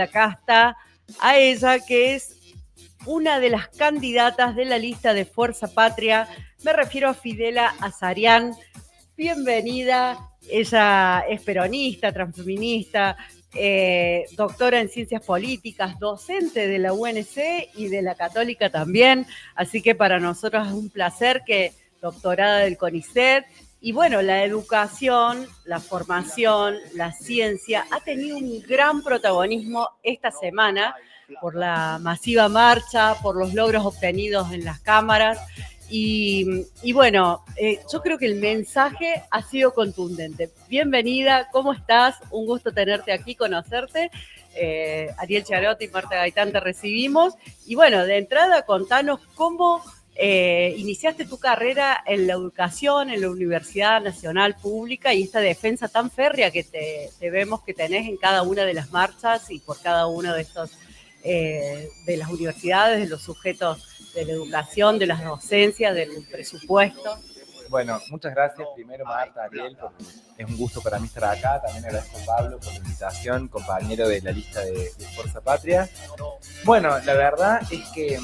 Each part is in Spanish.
Acá está a ella, que es una de las candidatas de la lista de Fuerza Patria. Me refiero a Fidela Azarian. Bienvenida. Ella es peronista, transfeminista, doctora en ciencias políticas, docente de la UNC y de la Católica también. Así que para nosotros es un placer que doctorada del CONICET. Y bueno, la educación, la formación, la ciencia ha tenido un gran protagonismo esta semana por la masiva marcha, por los logros obtenidos en las cámaras. Y bueno, yo creo que el mensaje ha sido contundente. Bienvenida, ¿cómo estás? Un gusto tenerte aquí, conocerte. Ariel Charotti y Marta Gaitán te recibimos. Y bueno, de entrada, contanos cómo iniciaste tu carrera en la educación, en la Universidad Nacional Pública y esta defensa tan férrea que te vemos que tenés en cada una de las marchas y por cada uno de estos de las universidades, de los sujetos de la educación, de las docencias, del presupuesto. Bueno, muchas gracias primero Marta, Ariel, es un gusto para mí estar acá. También agradezco a Pablo por la invitación, compañero de la lista de Fuerza Patria. Bueno, la verdad es que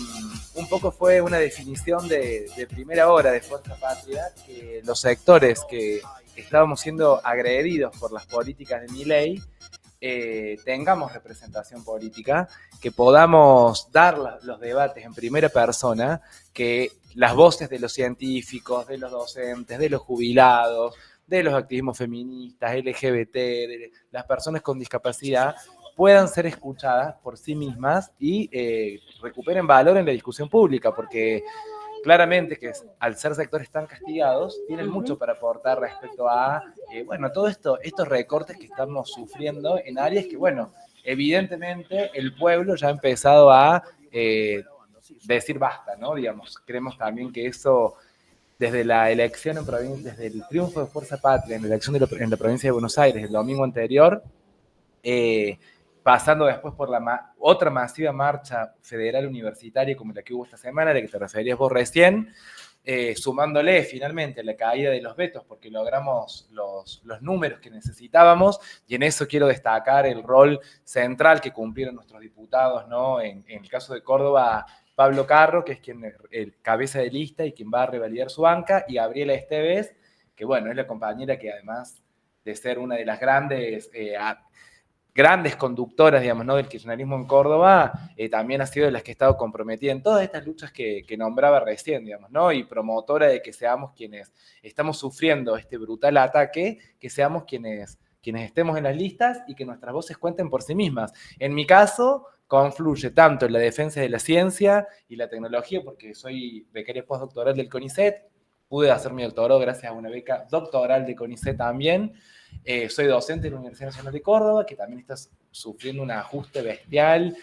un poco fue una definición de primera hora de Fuerza Patria, que los sectores que estábamos siendo agredidos por las políticas de Milei tengamos representación política, que podamos dar los debates en primera persona, que las voces de los científicos, de los docentes, de los jubilados, de los activismos feministas, LGBT, de las personas con discapacidad, puedan ser escuchadas por sí mismas y recuperen valor en la discusión pública, porque claramente que al ser sectores tan castigados, tienen mucho para aportar respecto a, bueno, todo estos recortes que estamos sufriendo en áreas que, bueno, evidentemente el pueblo ya ha empezado a decir basta, ¿no? Digamos, creemos también que eso, desde la elección en provincia, desde el triunfo de Fuerza Patria en la elección en la provincia de Buenos Aires el domingo anterior, pasando después por otra masiva marcha federal universitaria como la que hubo esta semana, a la que te referías vos recién, sumándole finalmente la caída de los vetos porque logramos los números que necesitábamos, y en eso quiero destacar el rol central que cumplieron nuestros diputados, ¿no? En el caso de Córdoba, Pablo Carro, que es quien el cabeza de lista y quien va a revalidar su banca, y Gabriela Esteves, que bueno, es la compañera que además de ser una de las grandes conductoras, digamos, ¿no? del kirchnerismo en Córdoba, también ha sido de las que ha estado comprometida en todas estas luchas que nombraba recién, digamos, ¿no? Y promotora de que seamos quienes estamos sufriendo este brutal ataque, que seamos quienes estemos en las listas y que nuestras voces cuenten por sí mismas. En mi caso, confluye tanto en la defensa de la ciencia y la tecnología, porque soy becario postdoctoral del CONICET, pude hacer mi doctorado gracias a una beca doctoral de CONICET también. Soy docente de la Universidad Nacional de Córdoba, que también está sufriendo un ajuste bestial,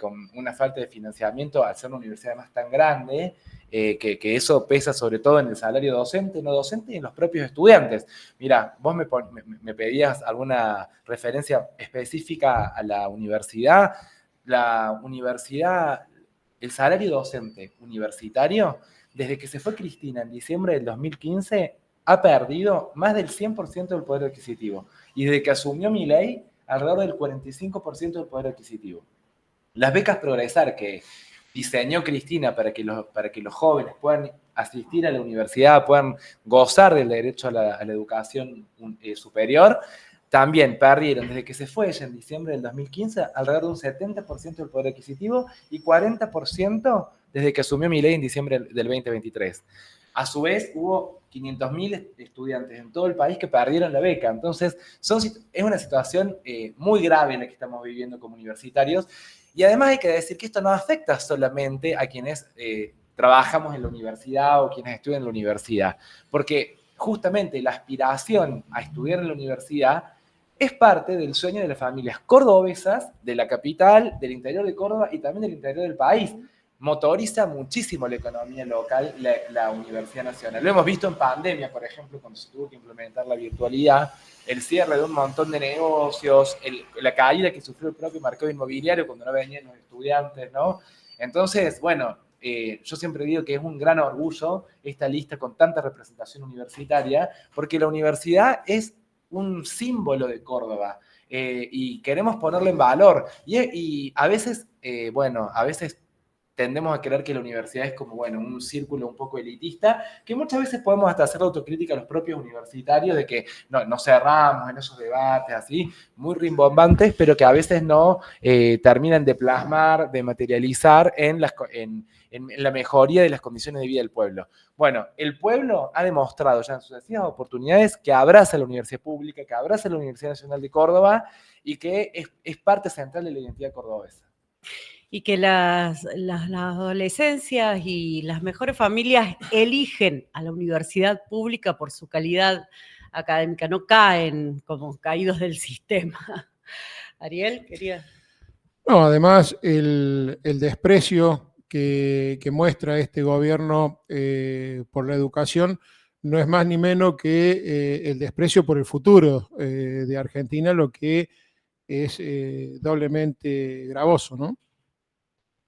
con una falta de financiamiento al ser una universidad más tan grande, que eso pesa sobre todo en el salario docente, no docente y en los propios estudiantes. Mira, vos me pedías alguna referencia específica a la universidad. La universidad, el salario docente universitario, desde que se fue Cristina en diciembre del 2015, ha perdido más del 100% del poder adquisitivo. Y desde que asumió Milei, alrededor del 45% del poder adquisitivo. Las becas Progresar que diseñó Cristina para que los jóvenes puedan asistir a la universidad, puedan gozar del derecho a la educación superior, también perdieron desde que se fue ella en diciembre del 2015 alrededor de un 70% del poder adquisitivo y 40% desde que asumió Milei en diciembre del 2023. A su vez, hubo 500.000 estudiantes en todo el país que perdieron la beca. Entonces, es una situación muy grave en la que estamos viviendo como universitarios. Y además hay que decir que esto no afecta solamente a quienes trabajamos en la universidad o quienes estudian en la universidad, porque justamente la aspiración a estudiar en la universidad es parte del sueño de las familias cordobesas, de la capital, del interior de Córdoba y también del interior del país. Motoriza muchísimo la economía local, la Universidad Nacional. Lo hemos visto en pandemia, por ejemplo, cuando se tuvo que implementar la virtualidad, el cierre de un montón de negocios, la caída que sufrió el propio mercado inmobiliario cuando no venían los estudiantes, ¿no? Entonces, bueno, yo siempre digo que es un gran orgullo esta lista con tanta representación universitaria, porque la universidad es un símbolo de Córdoba. y queremos ponerlo en valor. Y a veces, bueno, a veces tendemos a creer que la universidad es como, bueno, un círculo un poco elitista, que muchas veces podemos hasta hacer autocrítica a los propios universitarios de que no cerramos en esos debates así, muy rimbombantes, pero que a veces no terminan de plasmar, de materializar en la mejoría de las condiciones de vida del pueblo. Bueno, el pueblo ha demostrado ya en sucesivas oportunidades que abraza la universidad pública, que abraza la Universidad Nacional de Córdoba y que es parte central de la identidad cordobesa. Y que las adolescencias y las mejores familias eligen a la universidad pública por su calidad académica, no caen como caídos del sistema. Ariel, quería. No, además, el desprecio que muestra este gobierno por la educación no es más ni menos que el desprecio por el futuro de Argentina, lo que es doblemente gravoso, ¿no?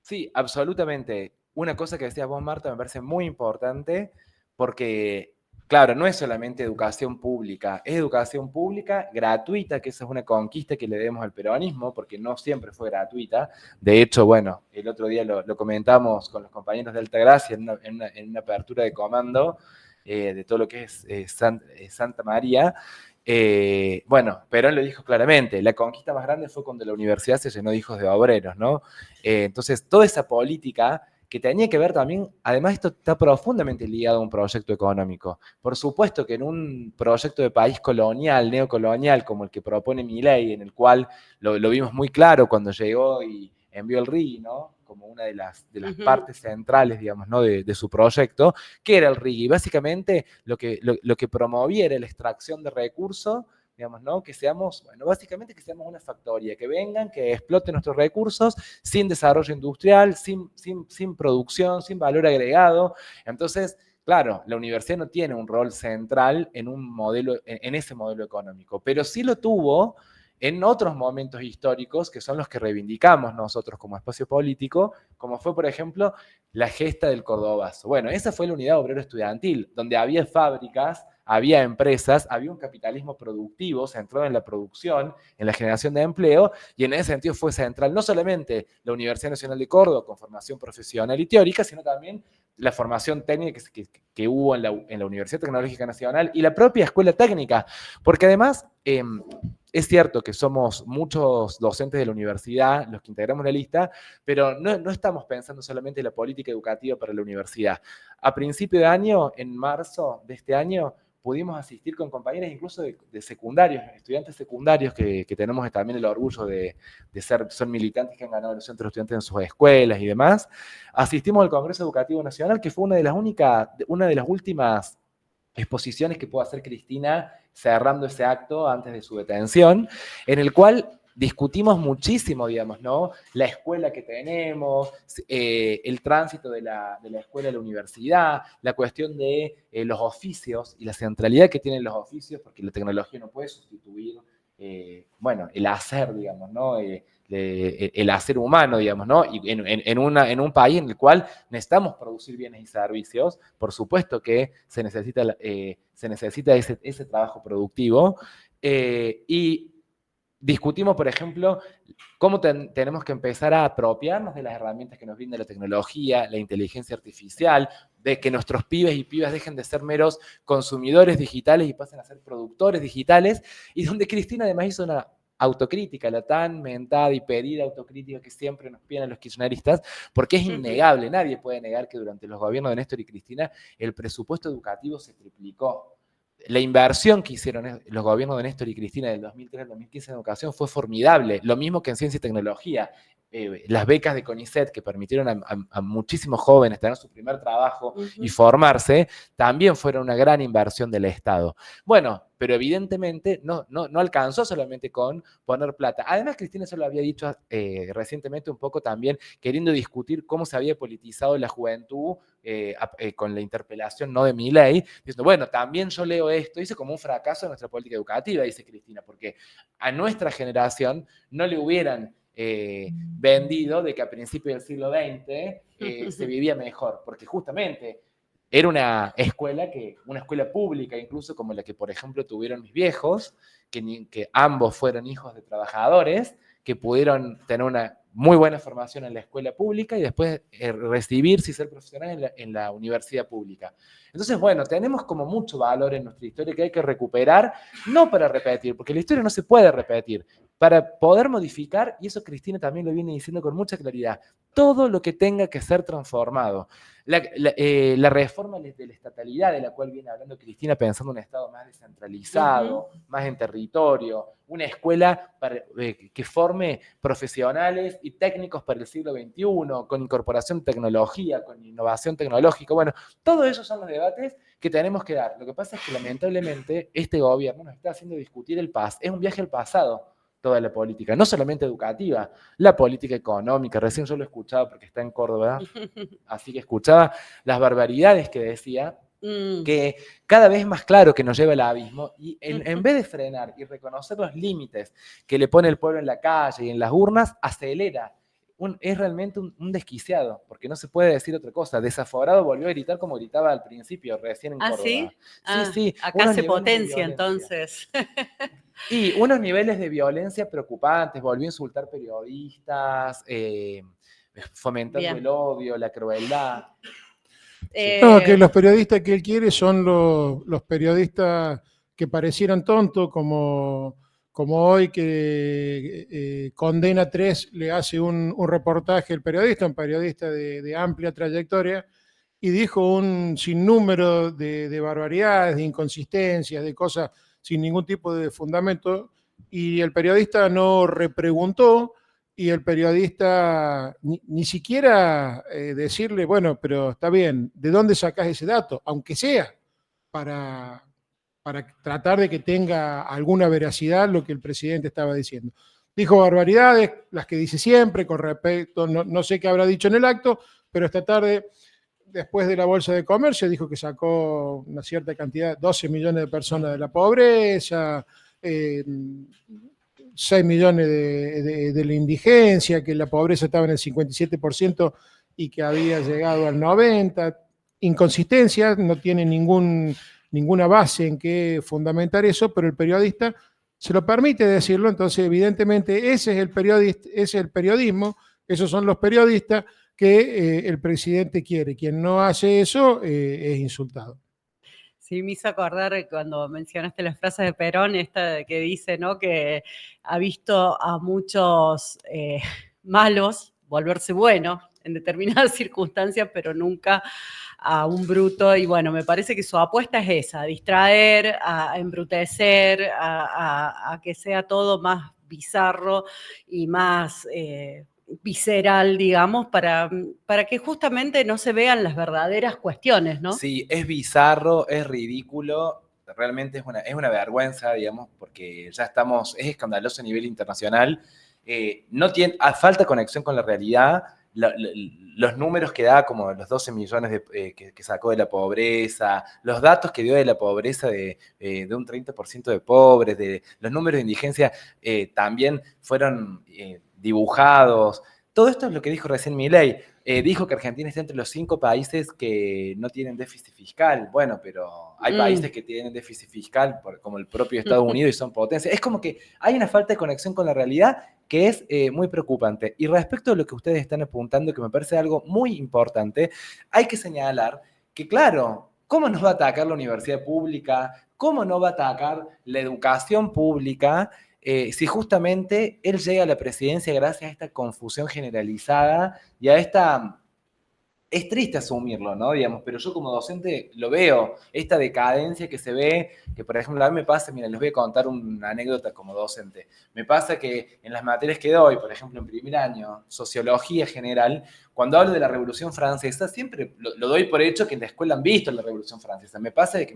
Sí, absolutamente. Una cosa que decías vos, Marta, me parece muy importante porque, claro, no es solamente educación pública, es educación pública gratuita, que esa es una conquista que le debemos al peronismo, porque no siempre fue gratuita. De hecho, bueno, el otro día lo comentamos con los compañeros de Altagracia en una apertura de comando de todo lo que es Santa María. Bueno, Perón lo dijo claramente, la conquista más grande fue cuando la universidad se llenó de hijos de obreros, ¿no? Entonces, toda esa política que tenía que ver también, además esto está profundamente ligado a un proyecto económico. Por supuesto que en un proyecto de país colonial, neocolonial, como el que propone Milei, en el cual lo vimos muy claro cuando llegó y envió el RIGI, ¿no? Como una de las partes centrales, digamos, ¿no? de su proyecto, que era el RIGI. Básicamente lo que promovía era la extracción de recursos, digamos, ¿no? Que seamos, bueno, básicamente que seamos una factoría, que vengan, que exploten nuestros recursos sin desarrollo industrial, sin producción, sin valor agregado. Entonces, claro, la universidad no tiene un rol central en un modelo, en ese modelo económico, pero sí lo tuvo en otros momentos históricos que son los que reivindicamos nosotros como espacio político, como fue, por ejemplo, la gesta del Cordobazo. Bueno, esa fue la unidad obrero estudiantil, donde había fábricas, había empresas, había un capitalismo productivo centrado en la producción, en la generación de empleo, y en ese sentido fue central no solamente la Universidad Nacional de Córdoba con formación profesional y teórica, sino también la formación técnica que hubo en la Universidad Tecnológica Nacional y la propia Escuela Técnica, porque además es cierto que somos muchos docentes de la universidad los que integramos la lista, pero no estamos pensando solamente en la política educativa para la universidad. A principio de año, en marzo de este año, pudimos asistir con compañeros incluso de secundarios, estudiantes secundarios que tenemos también el orgullo de ser, son militantes que han ganado el centro de estudiantes en sus escuelas y demás. Asistimos al Congreso Educativo Nacional, que fue una de las últimas exposiciones que pudo hacer Cristina cerrando ese acto antes de su detención, en el cual discutimos muchísimo, digamos, ¿no? La escuela que tenemos, el tránsito de la escuela a la universidad, la cuestión de los oficios y la centralidad que tienen los oficios, porque la tecnología no puede sustituir, bueno, el hacer, digamos, ¿no? El hacer humano, digamos, ¿no? Y en un país en el cual necesitamos producir bienes y servicios, por supuesto que se necesita ese trabajo productivo. Y discutimos, por ejemplo, cómo tenemos que empezar a apropiarnos de las herramientas que nos brinda la tecnología, la inteligencia artificial, de que nuestros pibes y pibas dejen de ser meros consumidores digitales y pasen a ser productores digitales, y donde Cristina además hizo una autocrítica, la tan mentada y pedida autocrítica que siempre nos piden los kirchneristas, porque es innegable, nadie puede negar que durante los gobiernos de Néstor y Cristina el presupuesto educativo se triplicó. La inversión que hicieron los gobiernos de Néstor y Cristina del 2003 al 2015 en educación fue formidable, lo mismo que en ciencia y tecnología. Las becas de CONICET que permitieron a muchísimos jóvenes tener su primer trabajo y formarse, también fueron una gran inversión del Estado. Bueno, pero evidentemente no alcanzó solamente con poner plata. Además, Cristina se lo había dicho recientemente un poco también, queriendo discutir cómo se había politizado la juventud con la interpelación no de Milei, diciendo, bueno, también yo leo esto, dice como un fracaso de nuestra política educativa, dice Cristina, porque a nuestra generación no le hubieran vendido de que a principios del siglo XX se vivía mejor, porque justamente era una escuela pública, incluso como la que, por ejemplo, tuvieron mis viejos, que ambos fueron hijos de trabajadores, que pudieron tener una muy buena formación en la escuela pública y después recibirse y ser profesionales en la universidad pública. Entonces, bueno, tenemos como mucho valor en nuestra historia que hay que recuperar, no para repetir, porque la historia no se puede repetir, para poder modificar, y eso Cristina también lo viene diciendo con mucha claridad, todo lo que tenga que ser transformado. La reforma de la estatalidad, de la cual viene hablando Cristina, pensando en un Estado más descentralizado, más en territorio, una escuela que forme profesionales y técnicos para el siglo XXI, con incorporación de tecnología, con innovación tecnológica. Bueno, todos esos son los debates que tenemos que dar. Lo que pasa es que lamentablemente este gobierno nos está haciendo discutir el pasado. Es un viaje al pasado toda la política, no solamente educativa, la política económica. Recién yo lo escuchaba porque está en Córdoba, así que escuchaba las barbaridades que decía, que cada vez más claro que nos lleva al abismo, y en vez de frenar y reconocer los límites que le pone el pueblo en la calle y en las urnas, acelera. Es realmente un desquiciado, porque no se puede decir otra cosa. Desaforado volvió a gritar como gritaba al principio, recién en Córdoba. ¿Sí? Sí. Acá se potencia entonces. Y unos niveles de violencia preocupantes, volvió a insultar periodistas, fomentando el odio, la crueldad. No, que los periodistas que él quiere son los periodistas que parecieran tontos, como hoy que Condena 3 le hace un reportaje, un periodista de amplia trayectoria, y dijo un sinnúmero de barbaridades, de inconsistencias, de cosas sin ningún tipo de fundamento, y el periodista no repreguntó, y el periodista ni siquiera decirle, bueno, pero está bien, ¿de dónde sacás ese dato? Aunque sea para tratar de que tenga alguna veracidad lo que el presidente estaba diciendo. Dijo barbaridades, las que dice siempre, con respecto, no sé qué habrá dicho en el acto, pero esta tarde, después de la Bolsa de Comercio, dijo que sacó una cierta cantidad, 12 millones de personas de la pobreza, 6 millones de la indigencia, que la pobreza estaba en el 57% y que había llegado al 90%. Inconsistencias, no tiene ninguna base en qué fundamentar eso, pero el periodista se lo permite decirlo. Entonces evidentemente ese es el periodismo, esos son los periodistas que el presidente quiere. Quien no hace eso es insultado. Sí, me hizo acordar cuando mencionaste las frases de Perón, esta que dice, ¿no?, que ha visto a muchos malos volverse buenos en determinadas circunstancias, pero nunca a un bruto. Y bueno, me parece que su apuesta es esa, a distraer, a embrutecer, a que sea todo más bizarro y más visceral, digamos, para que justamente no se vean las verdaderas cuestiones, ¿no? Sí, es bizarro, es ridículo, realmente es una vergüenza, digamos, porque ya estamos, es escandaloso a nivel internacional, no tiene, falta conexión con la realidad. Los números que da, como los 12 millones que sacó de la pobreza, los datos que dio de la pobreza de un 30% de pobres, de los números de indigencia también fueron dibujados. Todo esto es lo que dijo recién Milei. Dijo que Argentina está entre los 5 países que no tienen déficit fiscal. Bueno, pero hay países que tienen déficit fiscal, como el propio Estados Unidos, y son potencias. Es como que hay una falta de conexión con la realidad que es muy preocupante. Y respecto a lo que ustedes están apuntando, que me parece algo muy importante, hay que señalar que, claro, ¿cómo nos va a atacar la universidad pública? ¿Cómo no va a atacar la educación pública? Si justamente él llega a la presidencia gracias a esta confusión generalizada y a esta... Es triste asumirlo, ¿no? Digamos, pero yo como docente lo veo, esta decadencia que se ve, que por ejemplo a mí me pasa, miren, les voy a contar una anécdota como docente. Me pasa que en las materias que doy, por ejemplo en primer año, sociología general, cuando hablo de la Revolución Francesa, siempre lo doy por hecho que en la escuela han visto la Revolución Francesa. Me pasa de que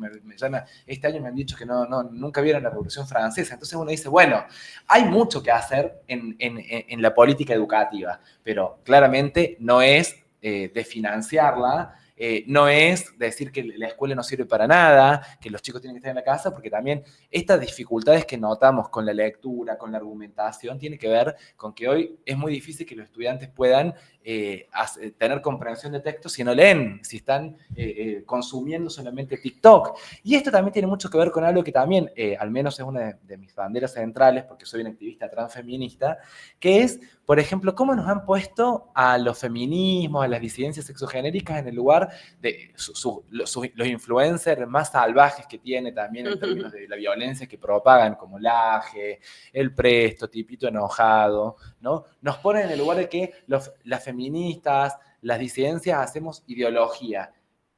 este año me han dicho que nunca vieron la Revolución Francesa. Entonces uno dice, bueno, hay mucho que hacer en la política educativa, pero claramente no es de financiarla no es decir que la escuela no sirve para nada, que los chicos tienen que estar en la casa, porque también estas dificultades que notamos con la lectura, con la argumentación, tiene que ver con que hoy es muy difícil que los estudiantes puedan tener comprensión de texto si no leen, si están consumiendo solamente TikTok. Y esto también tiene mucho que ver con algo que también, al menos es una de mis banderas centrales, porque soy un activista transfeminista, que es, por ejemplo, cómo nos han puesto a los feminismos, a las disidencias sexogenéricas en el lugar de los influencers más salvajes que tiene también en términos de la violencia que propagan, como Laje, El Presto, Tipito Enojado, ¿no? Nos ponen en el lugar de que las feministas, las disidencias hacemos ideología,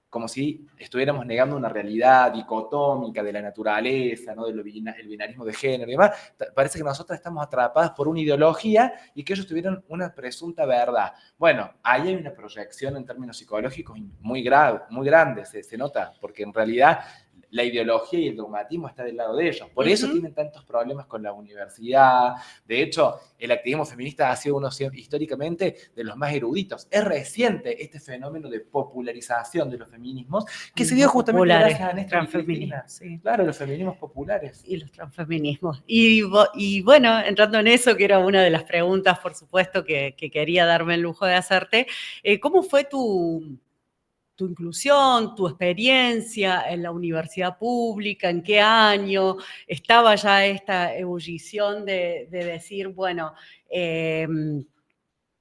como si estuviéramos negando una realidad dicotómica de la naturaleza, ¿no? El binarismo de género y demás. Parece que nosotros estamos atrapadas por una ideología y que ellos tuvieron una presunta verdad. Bueno, ahí hay una proyección en términos psicológicos muy grande, se nota, porque en realidad la ideología y el dogmatismo está del lado de ellos. Por eso tienen tantos problemas con la universidad. De hecho, el activismo feminista ha sido uno históricamente de los más eruditos. Es reciente este fenómeno de popularización de los feminismos que se dio justamente gracias a Néstor y Cristina. Sí. Claro, los feminismos populares. Y los transfeminismos. Y bueno, entrando en eso, que era una de las preguntas, por supuesto, que quería darme el lujo de hacerte, ¿cómo fue tu inclusión, tu experiencia en la universidad pública? ¿En qué año estaba ya esta ebullición de decir, bueno,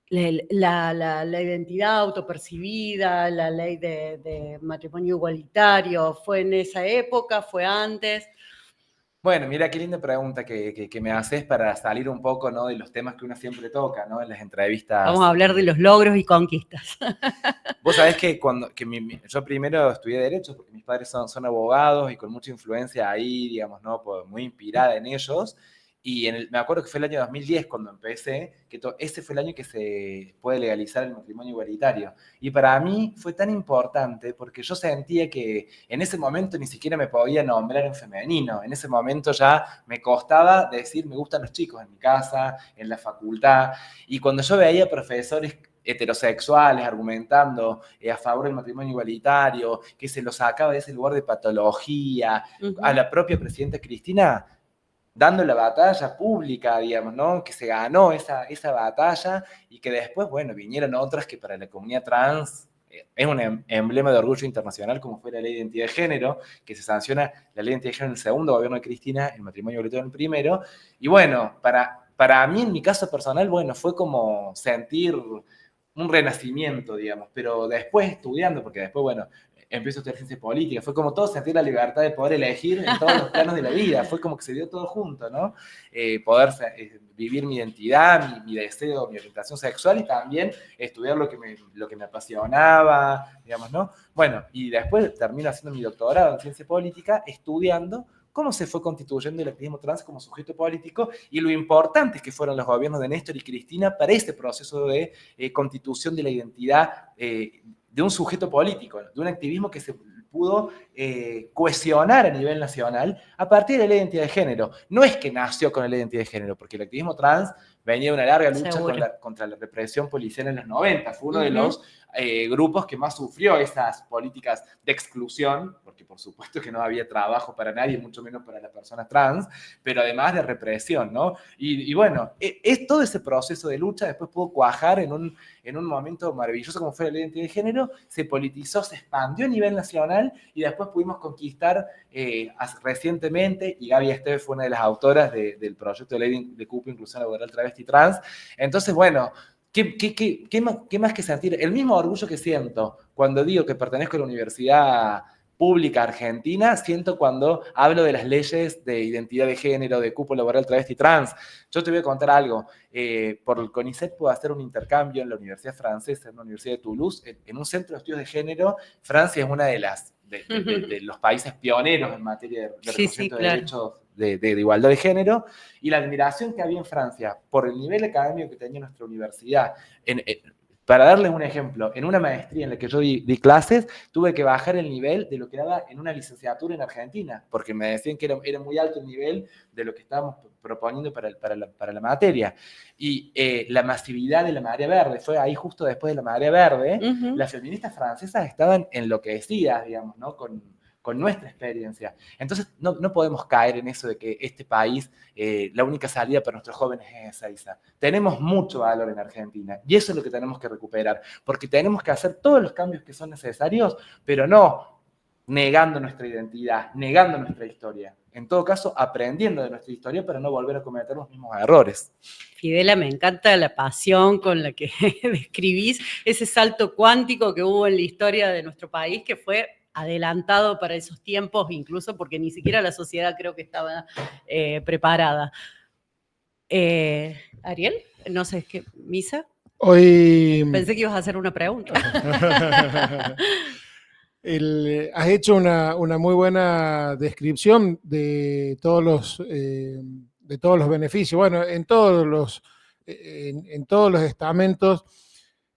la identidad autopercibida, la ley de matrimonio igualitario? ¿Fue en esa época? ¿Fue antes? Bueno, mira qué linda pregunta que me haces para salir un poco, ¿no?, de los temas que uno siempre toca, ¿no?, en las entrevistas. Vamos a hablar de los logros y conquistas. Vos sabés que yo primero estudié Derecho porque mis padres son abogados y con mucha influencia ahí, digamos, ¿no?, muy inspirada en ellos. Y me acuerdo que fue el año 2010 cuando empecé, que ese fue el año que se puede legalizar el matrimonio igualitario. Y para mí fue tan importante porque yo sentía que en ese momento ni siquiera me podía nombrar en femenino. En ese momento ya me costaba decir me gustan los chicos en mi casa, en la facultad. Y cuando yo veía profesores heterosexuales argumentando a favor del matrimonio igualitario, que se lo sacaba de ese lugar de patología, a la propia presidenta Cristina dando la batalla pública, digamos, ¿no?, que se ganó esa batalla y que después, bueno, vinieron otras que para la comunidad trans es un emblema de orgullo internacional, como fue la ley de identidad de género, que se sanciona la ley de identidad de género en el segundo gobierno de Cristina, el matrimonio igualitario en el primero. Y bueno, para mí, en mi caso personal, bueno, fue como sentir un renacimiento, digamos, pero después estudiando, porque después, bueno, empiezo a estudiar ciencia política, fue como todo sentir la libertad de poder elegir en todos los planos de la vida, fue como que se dio todo junto, ¿no? Poder vivir mi identidad, mi deseo, mi orientación sexual y también estudiar lo que me apasionaba, digamos, ¿no? Bueno, y después termino haciendo mi doctorado en ciencia política, estudiando cómo se fue constituyendo el activismo trans como sujeto político y lo importantes que fueron los gobiernos de Néstor y Cristina para este proceso de constitución de la identidad de un sujeto político, de un activismo que se pudo cohesionar a nivel nacional a partir de la identidad de género. No es que nació con la identidad de género, porque el activismo trans venía de una larga lucha contra la represión policial en los 90. Fue uno de los grupos que más sufrió esas políticas de exclusión, porque por supuesto que no había trabajo para nadie, mucho menos para las personas trans, pero además de represión, ¿no? Y bueno, todo ese proceso de lucha después pudo cuajar en un momento maravilloso como fue la identidad de género, se politizó, se expandió a nivel nacional y después pudimos conquistar recientemente, y Gaby Esteves fue una de las autoras del proyecto de ley de cupo, inclusión laboral, travesti, trans. Entonces, bueno, ¿qué más que sentir? El mismo orgullo que siento cuando digo que pertenezco a la universidad pública argentina, siento cuando hablo de las leyes de identidad de género, de cupo laboral, travesti, trans. Yo te voy a contar algo. Por el CONICET puedo hacer un intercambio en la Universidad Francesa, en la Universidad de Toulouse, en un centro de estudios de género. Francia es una de los países pioneros en materia de reconocimiento de derechos de igualdad de género, y la admiración que había en Francia por el nivel académico que tenía nuestra universidad. Para darles un ejemplo, en una maestría en la que yo di clases, tuve que bajar el nivel de lo que daba en una licenciatura en Argentina, porque me decían que era muy alto el nivel de lo que estábamos proponiendo para la materia. Y la masividad de la marea verde, fue ahí justo después de la marea verde, las feministas francesas estaban enloquecidas, digamos, ¿no? Con nuestra experiencia. Entonces, no podemos caer en eso de que este país, la única salida para nuestros jóvenes es Ezeiza. Tenemos mucho valor en Argentina y eso es lo que tenemos que recuperar, porque tenemos que hacer todos los cambios que son necesarios, pero no negando nuestra identidad, negando nuestra historia. En todo caso, aprendiendo de nuestra historia para no volver a cometer los mismos errores. Fidela, me encanta la pasión con la que describís ese salto cuántico que hubo en la historia de nuestro país, que fue adelantado para esos tiempos, incluso porque ni siquiera la sociedad creo que estaba preparada. Ariel, no sé, ¿qué? ¿Misa? Hoy... Pensé que ibas a hacer una pregunta. Has hecho una muy buena descripción de todos los beneficios. Bueno, en todos los estamentos,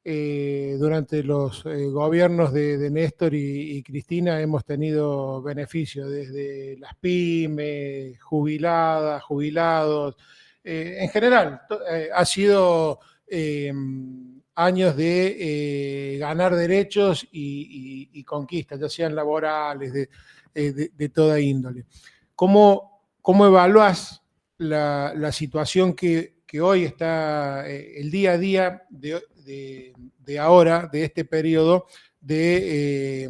durante los gobiernos de Néstor y Cristina hemos tenido beneficios, desde las pymes, jubiladas, jubilados. En general, ha sido años de ganar derechos y conquistas, ya sean laborales, de toda índole. ¿Cómo evaluás la situación que hoy está, el día a día de ahora, de este periodo, de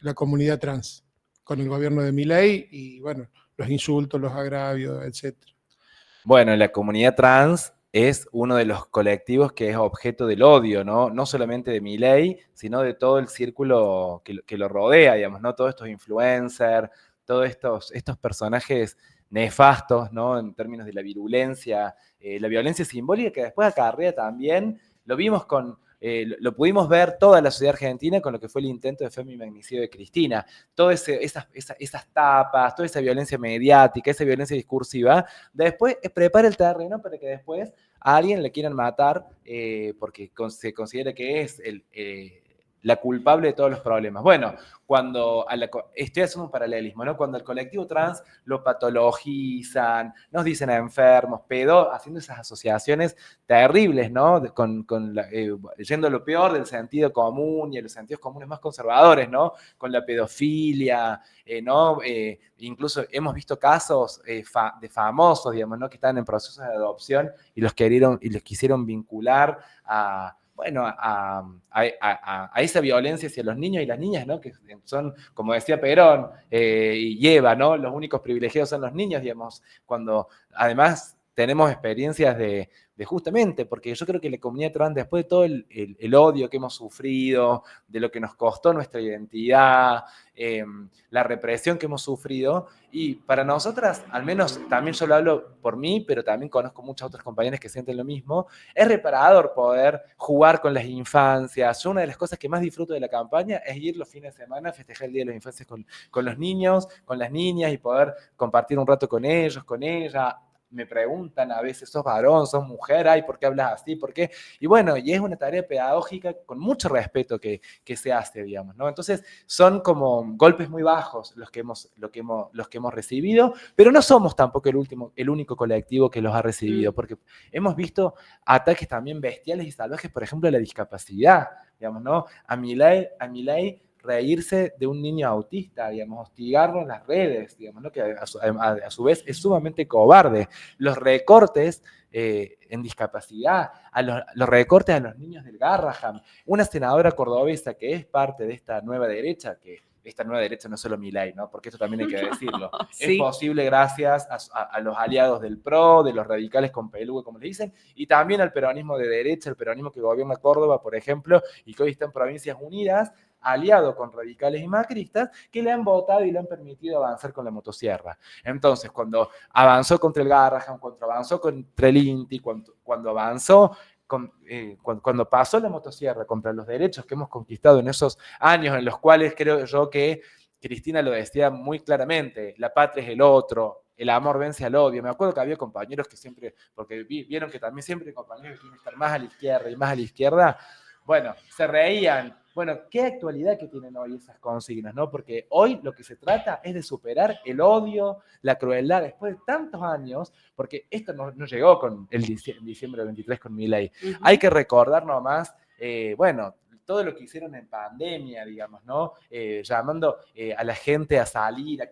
la comunidad trans, con el gobierno de Milei y, bueno, los insultos, los agravios, etcétera? Bueno, la comunidad trans es uno de los colectivos que es objeto del odio, ¿no? No solamente de Milei, sino de todo el círculo que lo rodea, digamos, ¿no? Todos estos influencers, todos estos personajes nefastos, ¿no? En términos de la virulencia, la violencia simbólica que después acarrea también, lo vimos lo pudimos ver toda la sociedad argentina con lo que fue el intento de femimagnicidio de Cristina. Todas esas tapas, toda esa violencia mediática, esa violencia discursiva, después prepara el terreno para que después a alguien le quieran matar porque se considera que es la culpable de todos los problemas. Bueno, estoy haciendo un paralelismo, ¿no? Cuando al colectivo trans lo patologizan, nos dicen enfermos, haciendo esas asociaciones terribles, ¿no? Yendo a lo peor del sentido común y a los sentidos comunes más conservadores, ¿no? Con la pedofilia, ¿no? Incluso hemos visto casos de famosos, digamos, ¿no? Que están en procesos de adopción y los quisieron vincular a esa violencia hacia los niños y las niñas, ¿no? Que son, como decía Perón y Eva, ¿no? Los únicos privilegiados son los niños, digamos, cuando además tenemos experiencias de justamente, porque yo creo que la comunidad trans, después de todo el odio que hemos sufrido, de lo que nos costó nuestra identidad, la represión que hemos sufrido, y para nosotras, al menos también yo lo hablo por mí, pero también conozco muchas otras compañeras que sienten lo mismo, es reparador poder jugar con las infancias. Yo una de las cosas que más disfruto de la campaña es ir los fines de semana a festejar el Día de las Infancias con los niños, con las niñas y poder compartir un rato con ellos, con ella. Me preguntan a veces, ¿sos varón, sos mujer? Ay, ¿por qué hablas así? ¿Por qué? Y bueno, y es una tarea pedagógica con mucho respeto que se hace, digamos, ¿no? Entonces, son como golpes muy bajos los que hemos recibido, pero no somos tampoco el único colectivo que los ha recibido, porque hemos visto ataques también bestiales y salvajes, por ejemplo, a la discapacidad, digamos, ¿no? A Milei reírse de un niño autista, digamos, hostigarlo en las redes, digamos, ¿no? Que a su vez es sumamente cobarde. Los recortes en discapacidad, los recortes a los niños del Garrahan. Una senadora cordobesa que es parte de esta nueva derecha, que esta nueva derecha no es solo Milei, ¿no? Porque esto también hay que decirlo. Sí. Es posible gracias a los aliados del PRO, de los radicales con peluque, como le dicen, y también al peronismo de derecha, el peronismo que gobierna Córdoba, por ejemplo, y que hoy está en Provincias Unidas, aliado con radicales y macristas, que le han votado y le han permitido avanzar con la motosierra. Entonces, cuando avanzó contra el Garrahan, cuando avanzó contra el INTI, cuando avanzó, cuando pasó la motosierra contra los derechos que hemos conquistado en esos años, en los cuales creo yo que Cristina lo decía muy claramente, la patria es el otro, el amor vence al odio. Me acuerdo que había compañeros que siempre, porque vieron que también siempre hay compañeros que quieren estar más a la izquierda y más a la izquierda, bueno, se reían Bueno, qué actualidad que tienen hoy esas consignas, ¿no? Porque hoy lo que se trata es de superar el odio, la crueldad, después de tantos años, porque esto no llegó con el diciembre del 23 con Milei. Hay que recordar nomás, bueno, todo lo que hicieron en pandemia, digamos, ¿no? Llamando a la gente a salir,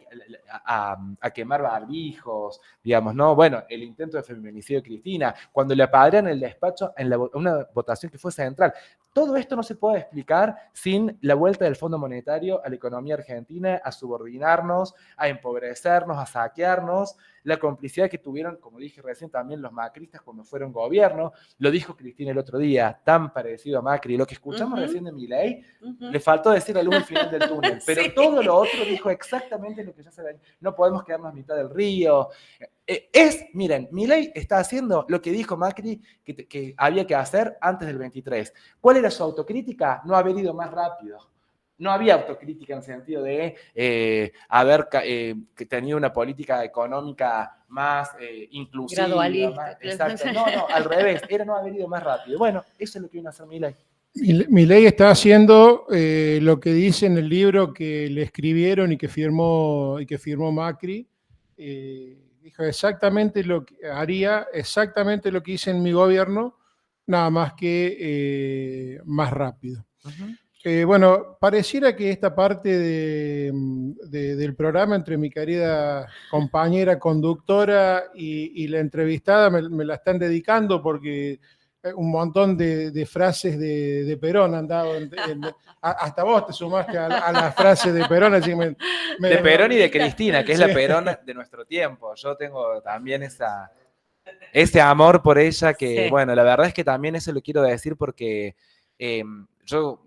a quemar barbijos, digamos, ¿no? Bueno, el intento de feminicidio de Cristina, cuando le apedrean el despacho en una votación que fue central. Todo esto no se puede explicar sin la vuelta del Fondo Monetario a la economía argentina, a subordinarnos, a empobrecernos, a saquearnos, la complicidad que tuvieron, como dije recién, también los macristas cuando fueron gobierno. Lo dijo Cristina el otro día, tan parecido a Macri. Lo que escuchamos recién de Milei, le faltó decir la luz al final del túnel, pero sí, todo lo otro dijo exactamente lo que ya se ve. No podemos quedarnos a mitad del río. Miren, Milei está haciendo lo que dijo Macri que había que hacer antes del 23. ¿Cuál era su autocrítica? No haber ido más rápido. No había autocrítica en el sentido de haber tenido una política económica más inclusiva. Gradualista. Exacto. No, al revés. Era no haber ido más rápido. Bueno, eso es lo que viene a hacer Milei. Milei está haciendo lo que dice en el libro que le escribieron y que firmó Macri. Dijo exactamente lo que haría, exactamente lo que hice en mi gobierno, nada más que más rápido. Bueno, pareciera que esta parte del programa entre mi querida compañera conductora y la entrevistada me la están dedicando porque un montón de frases de Perón han dado. Hasta vos te sumaste a la frase de Perón. Así de Perón y de Cristina, que es la Perón de nuestro tiempo. Yo tengo también ese amor por ella que, bueno, la verdad es que también eso lo quiero decir porque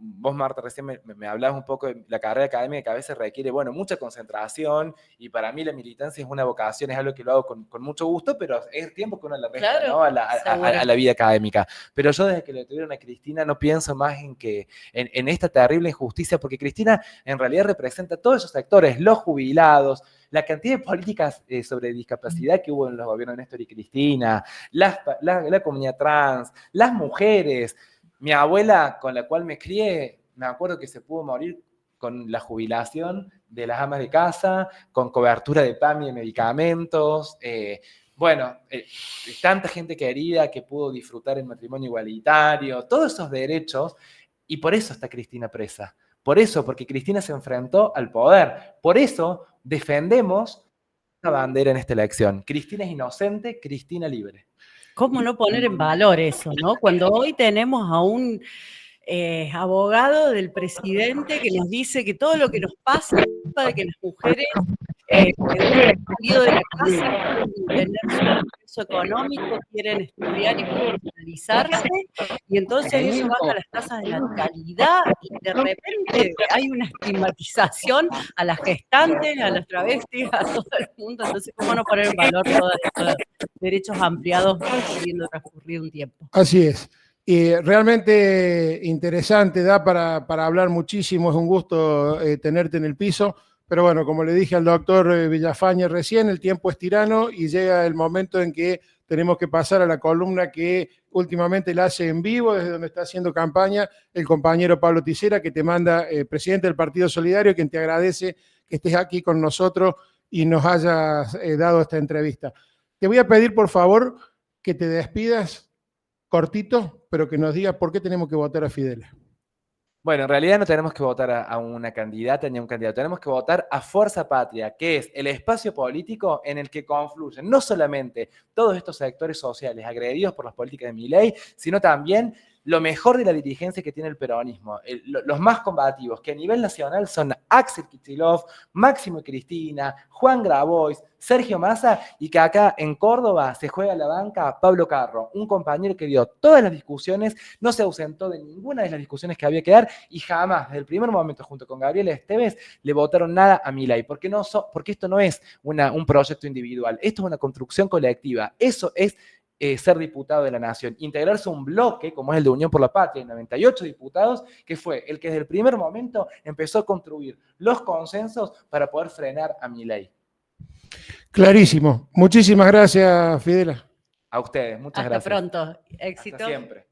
vos, Marta, recién me hablabas un poco de la carrera académica que a veces requiere, bueno, mucha concentración, y para mí la militancia es una vocación, es algo que lo hago con mucho gusto, pero es tiempo que uno le resta, claro, ¿no? a la vida académica. Pero yo desde que le tuvieron a Cristina no pienso más en esta terrible injusticia, porque Cristina en realidad representa todos esos sectores, los jubilados, la cantidad de políticas sobre discapacidad que hubo en los gobiernos de Néstor y Cristina, la comunidad trans, las mujeres. Mi abuela, con la cual me crié, me acuerdo que se pudo morir con la jubilación de las amas de casa, con cobertura de PAMI y de medicamentos. Tanta gente querida que pudo disfrutar el matrimonio igualitario, todos esos derechos, y por eso está Cristina presa. Por eso, porque Cristina se enfrentó al poder. Por eso defendemos la bandera en esta elección. Cristina es inocente, Cristina libre. ¿Cómo no poner en valor eso, no? Cuando hoy tenemos a un abogado del presidente que nos dice que todo lo que nos pasa es culpa de que las mujeres han salido de la casa, quieren tener su ingreso económico, quieren estudiar y profesionalizarse, y entonces eso baja las tasas de natalidad y de repente hay una estigmatización a las gestantes, a las travestis, a todo el mundo. Entonces, ¿cómo no poner en valor todos estos derechos ampliados habiendo transcurrido un tiempo? Así es. Realmente interesante, da para hablar muchísimo, es un gusto tenerte en el piso, pero bueno, como le dije al doctor Villafañe recién, el tiempo es tirano y llega el momento en que tenemos que pasar a la columna que últimamente la hace en vivo, desde donde está haciendo campaña el compañero Pablo Tisera, que te manda, presidente del Partido Solidario, quien te agradece que estés aquí con nosotros y nos hayas dado esta entrevista. Te voy a pedir, por favor, que te despidas cortito, pero que nos diga por qué tenemos que votar a Fidela. Bueno, en realidad no tenemos que votar a una candidata ni a un candidato, tenemos que votar a Fuerza Patria, que es el espacio político en el que confluyen no solamente todos estos sectores sociales agredidos por las políticas de Milei, sino también lo mejor de la dirigencia que tiene el peronismo, los más combativos, que a nivel nacional son Axel Kicillof, Máximo Cristina, Juan Grabois, Sergio Massa, y que acá en Córdoba se juega a la banca Pablo Carro, un compañero que dio todas las discusiones, no se ausentó de ninguna de las discusiones que había que dar, y jamás, desde el primer momento, junto con Gabriela Esteves, le votaron nada a Milei, porque esto no es un proyecto individual, esto es una construcción colectiva, eso es ser diputado de la Nación, integrarse a un bloque como es el de Unión por la Patria, 98 diputados, que fue el que desde el primer momento empezó a construir los consensos para poder frenar a Milei. Clarísimo. Muchísimas gracias, Fidela. A ustedes, muchas gracias. Hasta pronto. Éxito. Hasta siempre.